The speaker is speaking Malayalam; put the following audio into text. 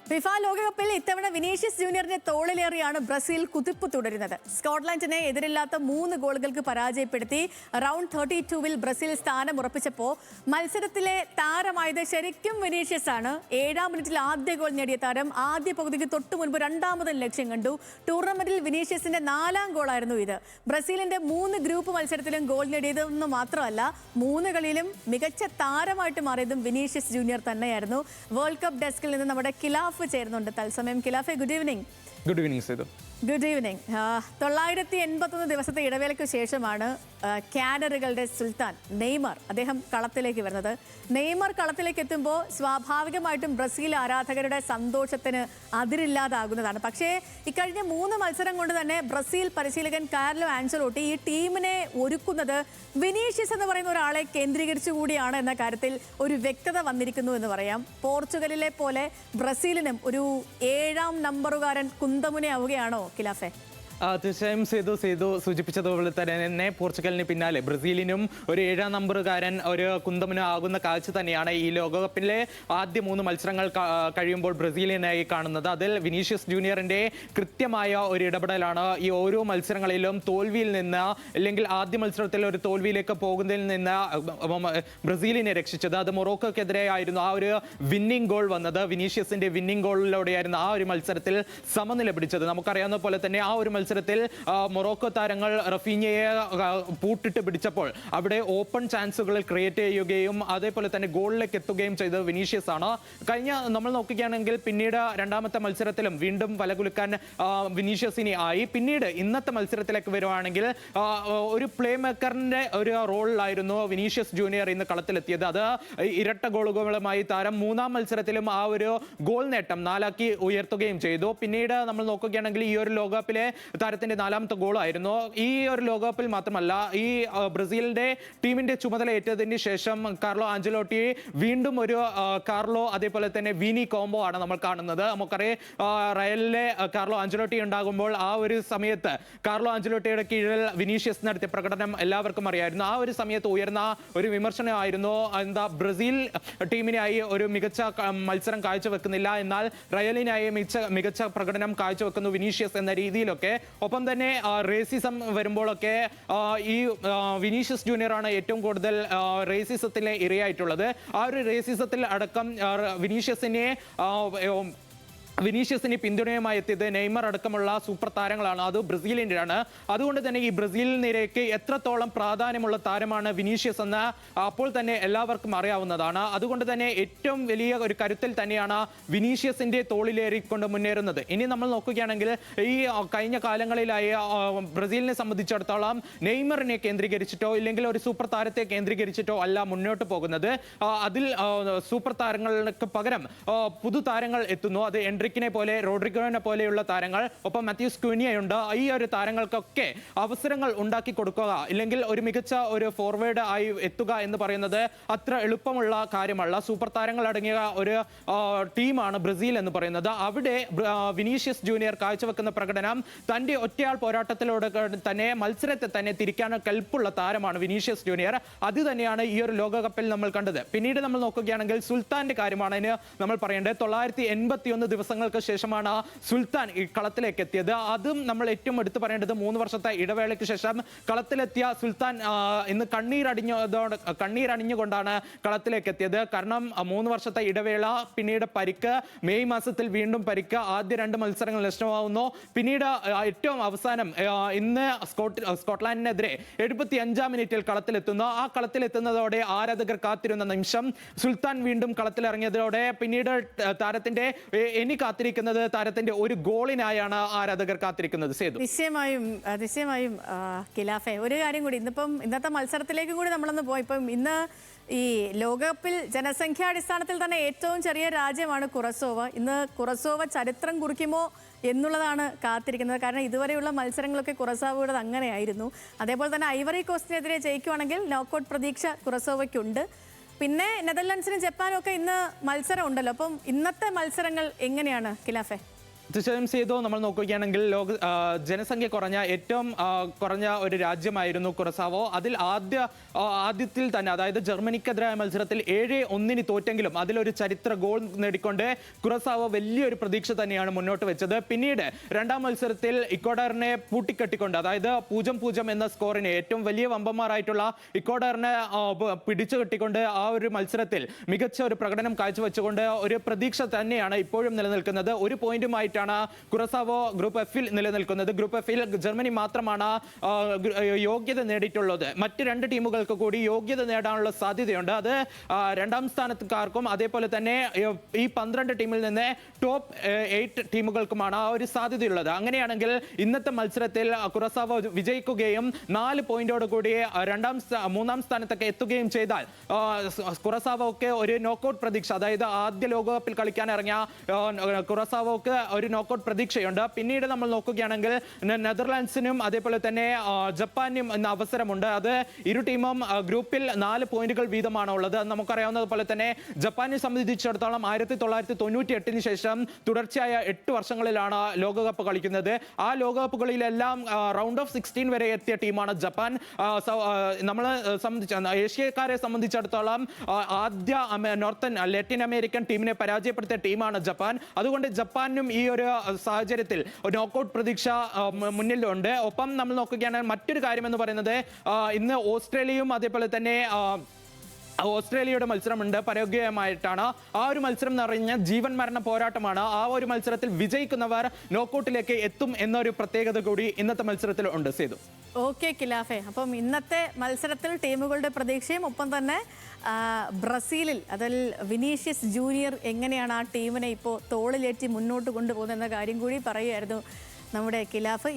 ഫിഫ ലോകകപ്പിൽ ഇത്തവണ വിനീഷ്യസ് ജൂനിയറിന്റെ തോളിലേറിയാണ് ബ്രസീൽ കുതിപ്പ് തുടരുന്നത്. സ്കോട്ട്ലൻഡിനെ എതിരില്ലാത്ത 3 ഗോളുകൾക്ക് പരാജയപ്പെടുത്തി റൗണ്ട് 32-വിൽ ബ്രസീൽ സ്ഥാനം ഉറപ്പിച്ചപ്പോൾ മത്സരത്തിലെ താരമായത് ശരിക്കും വിനീഷ്യസ് ആണ്. 7-ാം മിനിറ്റിൽ ആദ്യ ഗോൾ നേടിയ താരം ആദ്യ പകുതിക്ക് തൊട്ടു മുൻപ് രണ്ടാമതും ലക്ഷ്യം കണ്ടു. ടൂർണമെന്റിൽ വിനീഷ്യസിന്റെ 4ാം ഗോളായിരുന്നു ഇത്. ബ്രസീലിന്റെ 3 ഗ്രൂപ്പ് മത്സരത്തിലും ഗോൾ നേടിയതെന്ന് മാത്രമല്ല 3 കളിയിലും മികച്ച താരമായിട്ട് മാറിയതും വിനീഷ്യസ് ജൂനിയർ തന്നെയായിരുന്നു. വേൾഡ് കപ്പ് ഡെസ്കിൽ നിന്ന് നമ്മുടെ കിലാഫ് ചേരുന്നുണ്ട് തത്സമയം. കിലാഫെ, good evening. Good evening Sethu. Good evening. 981 ദിവസത്തെ ഇടവേളയ്ക്ക് ശേഷമാണ് കാനറുകളുടെ സുൽത്താൻ നെയ്മർ അദ്ദേഹം കളത്തിലേക്ക് വരുന്നത്. നെയ്മർ കളത്തിലേക്ക് എത്തുമ്പോൾ സ്വാഭാവികമായിട്ടും ബ്രസീൽ ആരാധകരുടെ സന്തോഷത്തിന് അതിരില്ലാതാകുന്നതാണ്. പക്ഷേ ഇക്കഴിഞ്ഞ 3 മത്സരം കൊണ്ട് തന്നെ ബ്രസീൽ പരിശീലകൻ കാർലോ ആൻചലോട്ടി ഈ ടീമിനെ ഒരുക്കുന്നത് വിനീഷ്യസ് എന്ന് പറയുന്ന ഒരാളെ കേന്ദ്രീകരിച്ചു കൂടിയാണ് എന്ന കാര്യത്തിൽ ഒരു വ്യക്തത വന്നിരിക്കുന്നു എന്ന് പറയാം. പോർച്ചുഗലിലെ പോലെ ബ്രസീലിനും ഒരു 7ാം നമ്പറുകാരൻ കുന്തമുനെ ആവുകയാണോ കിലാഫെ? തീർച്ചയായും സേതു സൂചിപ്പിച്ചതുപോലെ തന്നെ പോർച്ചുഗലിന് പിന്നാലെ ബ്രസീലിനും ഒരു 7ാം നമ്പറുകാരൻ ഒരു കുന്തമന ആകുന്ന കാഴ്ച തന്നെയാണ് ഈ ലോകകപ്പിലെ ആദ്യ 3 മത്സരങ്ങൾ കഴിയുമ്പോൾ ബ്രസീലിനായി കാണുന്നത്. അതിൽ വിനീഷ്യസ് ജൂനിയറിന്റെ കൃത്യമായ ഒരു ഇടപെടലാണ് ഈ ഓരോ മത്സരങ്ങളിലും തോൽവിയിൽ നിന്ന് അല്ലെങ്കിൽ ആദ്യ മത്സരത്തിൽ ഒരു തോൽവിയിലേക്ക് പോകുന്നതിൽ നിന്ന് ബ്രസീലിനെ രക്ഷിച്ചത്. അത് മൊറോക്കോക്കെതിരെ ആയിരുന്നു ആ ഒരു വിന്നിംഗ് ഗോൾ വന്നത്. വിനീഷ്യസിന്റെ വിന്നിംഗ് ഗോളിലൂടെയായിരുന്നു ആ ഒരു മത്സരത്തിൽ സമനില പിടിച്ചത്. നമുക്കറിയാവുന്ന പോലെ തന്നെ ആ ഒരു മത്സരത്തിൽ മൊറോക്കോ താരങ്ങൾ റഫീഞ്ഞയെ പൂട്ടിട്ട് പിടിച്ചപ്പോൾ അവിടെ ഓപ്പൺ ചാൻസുകൾ ക്രിയേറ്റ് ചെയ്യുകയും അതേപോലെ തന്നെ ഗോളിലേക്ക് എത്തുകയും ചെയ്തത് വിനീഷ്യസ് ആണ്. കഴിഞ്ഞ നമ്മൾ നോക്കുകയാണെങ്കിൽ പിന്നീട് 2ാമത്തെ മത്സരത്തിലും വീണ്ടും വലകുലുക്കാൻ വിനീഷ്യസിനെ ആയി. പിന്നീട് ഇന്നത്തെ മത്സരത്തിലേക്ക് വരുവാണെങ്കിൽ ഒരു പ്ലേ മേക്കറിന്റെ ഒരു റോളിലായിരുന്നു വിനീഷ്യസ് ജൂനിയർ ഇന്ന് കളത്തിലെത്തിയത്. അത് ഇരട്ട ഗോളുകളുമായി താരം 3ാം മത്സരത്തിലും ആ ഒരു ഗോൾ നേട്ടം 4ആക്കി ഉയർത്തുകയും ചെയ്തു. പിന്നീട് നമ്മൾ നോക്കുകയാണെങ്കിൽ ഈ ഒരു ലോകകപ്പിലെ താരത്തിന്റെ 4ാമത്തെ ഗോളായിരുന്നു. ഈ ഒരു ലോകകപ്പിൽ മാത്രമല്ല ഈ ബ്രസീലിന്റെ ടീമിന്റെ ചുമതല ഏറ്റതിന് ശേഷം കാർലോ ആഞ്ചലോട്ടി വീണ്ടും ഒരു കാർലോ അതേപോലെ തന്നെ വിനി കോംബോ ആണ് നമ്മൾ കാണുന്നത്. നമുക്കറിയാം റയലിലെ കാർലോ ആഞ്ചലോട്ടി ഉണ്ടാകുമ്പോൾ ആ ഒരു സമയത്ത് കാർലോ ആഞ്ചലോട്ടിയുടെ കീഴിൽ വിനീഷ്യസ് നടത്തിയ പ്രകടനം എല്ലാവർക്കും അറിയായിരുന്നു. ആ ഒരു സമയത്ത് ഉയർന്ന ഒരു വിമർശനമായിരുന്നു ബ്രസീൽ ടീമിനായി ഒരു മികച്ച മത്സരം കാഴ്ചവെക്കുന്നില്ല, എന്നാൽ റയലിനായി മികച്ച പ്രകടനം കാഴ്ചവെക്കുന്നു വിനീഷ്യസ് എന്ന രീതിയിലൊക്കെ. ഒപ്പം തന്നെ റേസിസം വരുമ്പോഴൊക്കെ ഈ വിനീഷ്യസ് ജൂനിയർ ആണ് ഏറ്റവും കൂടുതൽ റേസിസത്തിലെ ഇരയായിട്ടുള്ളത്. ആ ഒരു റേസിസത്തിൽ അടക്കം വിനീഷ്യസിന് പിന്തുണയുമായി എത്തിയത് നെയ്മർ അടക്കമുള്ള സൂപ്പർ താരങ്ങളാണ്. അത് ബ്രസീലിൻ്റെയാണ്. അതുകൊണ്ട് തന്നെ ഈ ബ്രസീൽ നിരയ്ക്ക് എത്രത്തോളം പ്രാധാന്യമുള്ള താരമാണ് വിനീഷ്യസ് എന്ന് അപ്പോൾ തന്നെ എല്ലാവർക്കും അറിയാവുന്നതാണ്. അതുകൊണ്ട് തന്നെ ഏറ്റവും വലിയ ഒരു കരുത്തിൽ തന്നെയാണ് വിനീഷ്യസിന്റെ തോളിലേറിക്കൊണ്ട് മുന്നേറുന്നത്. ഇനി നമ്മൾ നോക്കുകയാണെങ്കിൽ ഈ കഴിഞ്ഞ കാലങ്ങളിലായി ബ്രസീലിനെ സംബന്ധിച്ചിടത്തോളം നെയ്മറിനെ കേന്ദ്രീകരിച്ചിട്ടോ ഇല്ലെങ്കിൽ ഒരു സൂപ്പർ താരത്തെ കേന്ദ്രീകരിച്ചിട്ടോ അല്ല മുന്നോട്ട് പോകുന്നത്. അതിൽ സൂപ്പർ താരങ്ങൾക്ക് പകരം പുതുതാരങ്ങൾ എത്തുന്നു. അത് എൻട്രിക്കിനെ പോലെ റോഡ്രിഗോനെ പോലെയുള്ള താരങ്ങൾ, ഒപ്പം മാത്യൂസ് ക്യൂനിയയുണ്ട്. ഈ ഒരു താരങ്ങൾക്കൊക്കെ അവസരങ്ങൾ ഉണ്ടാക്കി കൊടുക്കുക ഇല്ലെങ്കിൽ ഒരു മികച്ച ഒരു ഫോർവേഡ് ആയി എത്തുക എന്ന് പറയുന്നത് അത്ര എളുപ്പമുള്ള കാര്യമല്ല. സൂപ്പർ താരങ്ങൾ അടങ്ങിയ ഒരു ടീമാണ് ബ്രസീൽ എന്ന് പറയുന്നത്. അവിടെ വിനീഷ്യസ് ജൂനിയർ കാഴ്ചവെക്കുന്ന പ്രകടനം തന്റെ ഒറ്റയാൾ പോരാട്ടത്തിലൂടെ തന്നെ മത്സരത്തെ തന്നെ തിരിക്കാൻ കൽപ്പുള്ള താരമാണ് വിനീഷ്യസ് ജൂനിയർ. അത് തന്നെയാണ് ഈ ഒരു ലോകകപ്പിൽ നമ്മൾ കണ്ടത്. പിന്നീട് നമ്മൾ നോക്കുകയാണെങ്കിൽ സുൽത്താന്റെ കാര്യമാണ് നമ്മൾ പറയേണ്ടത്. 981 ദിവസങ്ങൾക്ക് ശേഷമാണ് ശുൽത്താൻ ഈ കളത്തിലേക്ക് എത്തിയത്. അതും നമ്മൾ ഏറ്റവും എടുത്തു പറയേണ്ടത് 3 വർഷത്തെ ഇടവേളയ്ക്ക് ശേഷം കളത്തിലെത്തിയ സുൽത്താൻ ഇന്ന് കണ്ണീരണിഞ്ഞുകൊണ്ടാണ് കളത്തിലേക്ക് എത്തിയത്. കാരണം 3 വർഷത്തെ ഇടവേള, പിന്നീട് പരിക്ക്, മെയ് മാസത്തിൽ വീണ്ടും പരിക്ക്, ആദ്യ 2 മത്സരങ്ങൾ നഷ്ടമാവുന്നു. പിന്നീട് ഏറ്റവും അവസാനം ഇന്ന് സ്കോട്ട്ലാൻഡിനെതിരെ 75ാം മിനിറ്റിൽ കളത്തിലെത്തുന്നു. ആ കളത്തിലെത്തുന്നതോടെ ആരാധകർ കാത്തിരുന്ന നിമിഷം സുൽത്താൻ വീണ്ടും കളത്തിലിറങ്ങിയതോടെ പിന്നീട് താരത്തിന്റെ കാത്തിരിക്കുന്നത് താരത്തിന്റെ ഒരു ഗോളിനായാണ് ആരാധകർ കാത്തിരിക്കുന്നത്. സേതു, നിശ്ചയമായും കിലാഫെ, ഒരു കാര്യം കൂടി, ഇന്നത്തെ മത്സരത്തിലേക്കും കൂടി നമ്മളൊന്ന് പോയി. ഇപ്പം ഇന്ന് ഈ ലോകകപ്പിൽ ജനസംഖ്യാടിസ്ഥാനത്തിൽ തന്നെ ഏറ്റവും ചെറിയ രാജ്യമാണ് കുറസോവ. ഇന്ന് കുറസോവ ചരിത്രം കുറിക്കുമോ എന്നുള്ളതാണ് കാത്തിരിക്കുന്നത്. കാരണം ഇതുവരെയുള്ള മത്സരങ്ങളൊക്കെ കുറസോവയുടെ അങ്ങനെയായിരുന്നു. അതേപോലെ തന്നെ ഐവറി കോസ്റ്റിനെതിരെ ജയിക്കുവാണെങ്കിൽ നോക്കൌട്ട് പ്രതീക്ഷ കുറസോവയ്ക്കുണ്ട്. പിന്നെ നെതർലൻഡ്സിനും ജപ്പാനും ഒക്കെ ഇന്ന് മത്സരം ഉണ്ടല്ലോ. അപ്പം ഇന്നത്തെ മത്സരങ്ങൾ എങ്ങനെയാണ് കിലാഫെ? തീർച്ചയായും ചെയ്തു. നമ്മൾ നോക്കുകയാണെങ്കിൽ ജനസംഖ്യ കുറഞ്ഞ ഏറ്റവും കുറഞ്ഞ ഒരു രാജ്യമായിരുന്നു കുറസാവോ. അതിൽ ആദ്യത്തിൽ തന്നെ, അതായത് ജർമ്മനിക്കെതിരായ മത്സരത്തിൽ 7-1 തോറ്റെങ്കിലും അതിലൊരു ചരിത്ര ഗോൾ നേടിക്കൊണ്ട് കുറസാവോ വലിയൊരു പ്രതീക്ഷ തന്നെയാണ് മുന്നോട്ട് വെച്ചത്. പിന്നീട് രണ്ടാം മത്സരത്തിൽ ഇക്വഡോറിനെ പൂട്ടിക്കെട്ടിക്കൊണ്ട്, അതായത് 0-0 എന്ന സ്കോറിനെ, ഏറ്റവും വലിയ വമ്പന്മാരായിട്ടുള്ള ഇക്വഡോറിനെ പിടിച്ചു കെട്ടിക്കൊണ്ട് ആ ഒരു മത്സരത്തിൽ മികച്ച ഒരു പ്രകടനം കാഴ്ചവെച്ചുകൊണ്ട് ഒരു പ്രതീക്ഷ തന്നെയാണ് ഇപ്പോഴും നിലനിൽക്കുന്നത്. ഒരു പോയിന്റുമായിട്ടാണ് കുറസാവോ ഗ്രൂപ്പ് എഫിൽ നിലനിൽക്കുന്നത്. ഗ്രൂപ്പ് എഫിൽ ജർമ്മനി മാത്രമാണ് യോഗ്യത നേടിയിട്ടുള്ളത്. മറ്റ് 2 ടീമുകൾക്ക് കൂടി യോഗ്യത നേടാനുള്ള സാധ്യതയുണ്ട്. അത് രണ്ടാം സ്ഥാനക്കാർക്കും അതേപോലെ തന്നെ ഈ 12 ടീമിൽ നിന്ന് ടോപ്പ് 8 ടീമുകൾക്കുമാണ് ആ ഒരു സാധ്യതയുള്ളത്. അങ്ങനെയാണെങ്കിൽ ഇന്നത്തെ മത്സരത്തിൽ കുറസാവോ വിജയിക്കുകയും 4 പോയിന്റോട് കൂടി മൂന്നാം സ്ഥാനത്തൊക്കെ എത്തുകയും ചെയ്താൽ കുറസാവോക്ക് ഒരു നോക്കൌട്ട് പ്രതീക്ഷ, അതായത് ആദ്യ ലോകകപ്പിൽ കളിക്കാൻ ഇറങ്ങിയ കുറസാവോക്ക് ഒരു നോക്കൌട്ട് പ്രതീക്ഷയുണ്ട്. പിന്നീട് നമ്മൾ നോക്കുകയാണെങ്കിൽ നെതർലാൻഡ്സിനും അതേപോലെ തന്നെ ജപ്പാനും എന്ന അവസരമുണ്ട്. അത് ഇരു ടീമും ഗ്രൂപ്പിൽ 4 പോയിന്റുകൾ വീതമാണ് ഉള്ളത്. നമുക്കറിയാവുന്നതുപോലെ തന്നെ ജപ്പാനെ സംബന്ധിച്ചിടത്തോളം 1998 ശേഷം തുടർച്ചയായ 8 വർഷങ്ങളിലാണ് ലോകകപ്പ് കളിക്കുന്നത്. ആ ലോകകപ്പുകളിലെല്ലാം റൗണ്ട് ഓഫ് 16 വരെ എത്തിയ ടീമാണ് ജപ്പാൻ. നമ്മളെ ഏഷ്യക്കാരെ സംബന്ധിച്ചിടത്തോളം ആദ്യ ലാറ്റിൻ അമേരിക്കൻ ടീമിനെ പരാജയപ്പെടുത്തിയ ടീമാണ് ജപ്പാൻ. അതുകൊണ്ട് ജപ്പാനും ഈ ഒരു സാഹചര്യത്തിൽ നോക്കൌട്ട് പ്രതീക്ഷ മുന്നിലുണ്ട്. ഒപ്പം നമ്മൾ നോക്കുകയാണെങ്കിൽ മറ്റൊരു കാര്യം എന്ന് പറയുന്നത് ഇന്ന് ഓസ്ട്രേലിയയും അതേപോലെ തന്നെ ഓസ്ട്രേലിയയുടെ മത്സരമുണ്ട് പരാഗ്വേയുമായിട്ടാണ്. ആ ഒരു മത്സരം നിറഞ്ഞ ജീവൻ മരണ പോരാട്ടമാണ്. ആ ഒരു മത്സരത്തിൽ വിജയിക്കുന്നവർ നോക്കൌട്ടിലേക്ക് എത്തും എന്നൊരു പ്രത്യേകത കൂടി ഇന്നത്തെ മത്സരത്തിൽ ഉണ്ട്. സേതു. ഓക്കെ കിലാഫെ, അപ്പം ഇന്നത്തെ മത്സരത്തിൽ ടീമുകളുടെ പ്രതീക്ഷയും ഒപ്പം തന്നെ ബ്രസീലിൽ അതിൽ വിനീഷ്യസ് ജൂനിയർ എങ്ങനെയാണ് ആ ടീമിനെ ഇപ്പോൾ തോളിലേറ്റി മുന്നോട്ട് കൊണ്ടുപോകുന്നത് എന്ന കാര്യം കൂടി പറയുമായിരുന്നു നമ്മുടെ കിലാഫ്.